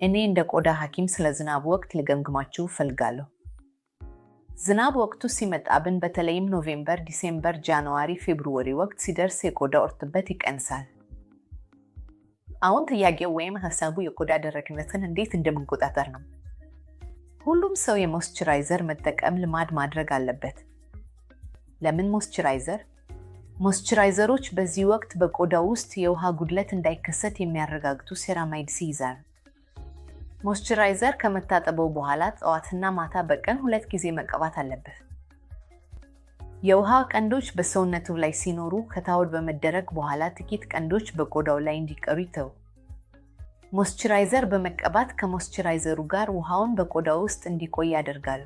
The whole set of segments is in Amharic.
እኔ እንደ ቆዳ ሐኪም ስለ ዝናብ ወቅት ልገምግማችሁ እፈልጋለሁ። ዝናብ ወቅቱ ሲመጣብን በተለይም ኖቬምበር፣ ዲሴምበር፣ ጃንዋሪ፣ ፌብሩዋሪ ወቅት ሲደርስ የቆዳ እርጥበት ይቀንሳል። አሁን ጥያቄው ወይም ሐሳቡ የቆዳ ደረቅነትን እንዴት እንደምንቆጣጠር ነው። ሁሉም ሰው የሞይስቸራይዘር መጠቀም ልማድ ማድረግ አለበት። ለምን ሞይስቸራይዘር? ሞይስቸራይዘሮች በዚህ ወቅት በቆዳ ውስጥ የውሃ ጉድለት እንዳይከሰት የሚያረጋግጡ ሴራማይድስ ይይዛሉ። ሞይስቸራይዘር ከመታጠበው በኋላ ጠዋትና ማታ በቀን 2 ጊዜ መቀባት አለበት። የውሃ ቀንዶች በሰውነቱ ላይ ሲኖሩ ከታወድ በመደረግ በኋላ ጥቂት ቀንዶች በቆዳው ላይ እንዲቀሩ ይተው። ሞይስቸራይዘር በመቀባት ከሞይስቸራይዘሩ ጋር ውሃውን በቆዳው ውስጥ እንዲቆይ ያደርጋሉ።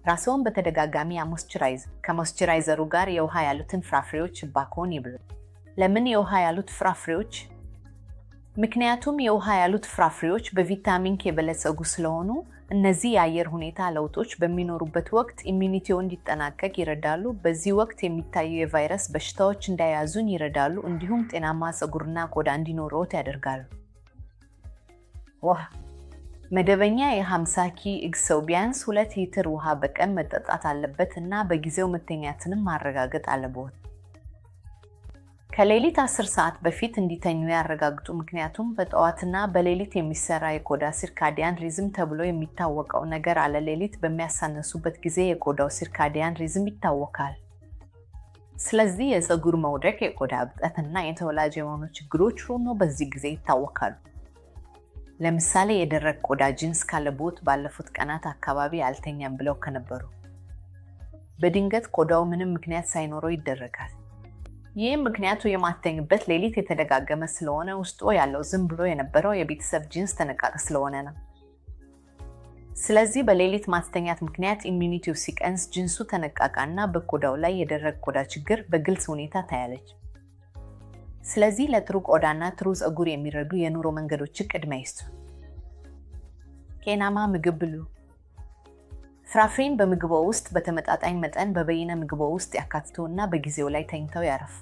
ራስዎን በተደጋጋሚ አሞይስቸራይዝ። ከሞይስቸራይዘሩ ጋር የውሃ ያሉትን ፍራፍሬዎች እባክዎን ይብሉ። ለምን የውሃ ያሉት ፍራፍሬዎች? ምክንያቱም የውሃ ያሉት ፍራፍሬዎች በቪታሚን ኬ የበለጸጉ ስለሆኑ እነዚህ የአየር ሁኔታ ለውጦች በሚኖሩበት ወቅት ኢሚዩኒቲው እንዲጠናከቅ ይረዳሉ። በዚህ ወቅት የሚታዩ የቫይረስ በሽታዎች እንዳይያዙን ይረዳሉ፣ እንዲሁም ጤናማ ፀጉርና ቆዳ እንዲኖረዎት ያደርጋሉ። ውሃ መደበኛ የ50 ኪግ ሰው ቢያንስ 2 ሊትር ውሃ በቀን መጠጣት አለበት እና በጊዜው መተኛትንም ማረጋገጥ አለብዎት። ከሌሊት 10 ሰዓት በፊት እንዲተኙ ያረጋግጡ፣ ምክንያቱም በጠዋትና በሌሊት የሚሰራ የቆዳ ሲርካዲያን ሪዝም ተብሎ የሚታወቀው ነገር አለ። ሌሊት በሚያሳንሱበት ጊዜ የቆዳው ሲርካዲያን ሪዝም ይታወካል። ስለዚህ የፀጉር መውደቅ፣ የቆዳ እብጠት እና የተወላጅ የሆኑ ችግሮች ሁሉ በዚህ ጊዜ ይታወካሉ። ለምሳሌ የደረቅ ቆዳ ጂንስ ካለቦት ባለፉት ቀናት አካባቢ አልተኛም ብለው ከነበሩ በድንገት ቆዳው ምንም ምክንያት ሳይኖረው ይደረጋል። ይህም ምክንያቱ የማተኝበት ሌሊት የተደጋገመ ስለሆነ ውስጡ ያለው ዝም ብሎ የነበረው የቤተሰብ ጂንስ ተነቃቂ ስለሆነ ነው። ስለዚህ በሌሊት ማስተኛት ምክንያት ኢሚዩኒቲው ሲቀንስ ጂንሱ ተነቃቃና በቆዳው ላይ የደረቅ ቆዳ ችግር በግልጽ ሁኔታ ታያለች። ስለዚህ ለጥሩ ቆዳና ጥሩ ፀጉር የሚረዱ የኑሮ መንገዶች ቅድሚያ ይስጡ። ጤናማ ምግብ ብሉ። ፍራፍሬን በምግቦ ውስጥ በተመጣጣኝ መጠን በበይነ ምግቦ ውስጥ ያካትቱ እና በጊዜው ላይ ተኝተው ያረፉ።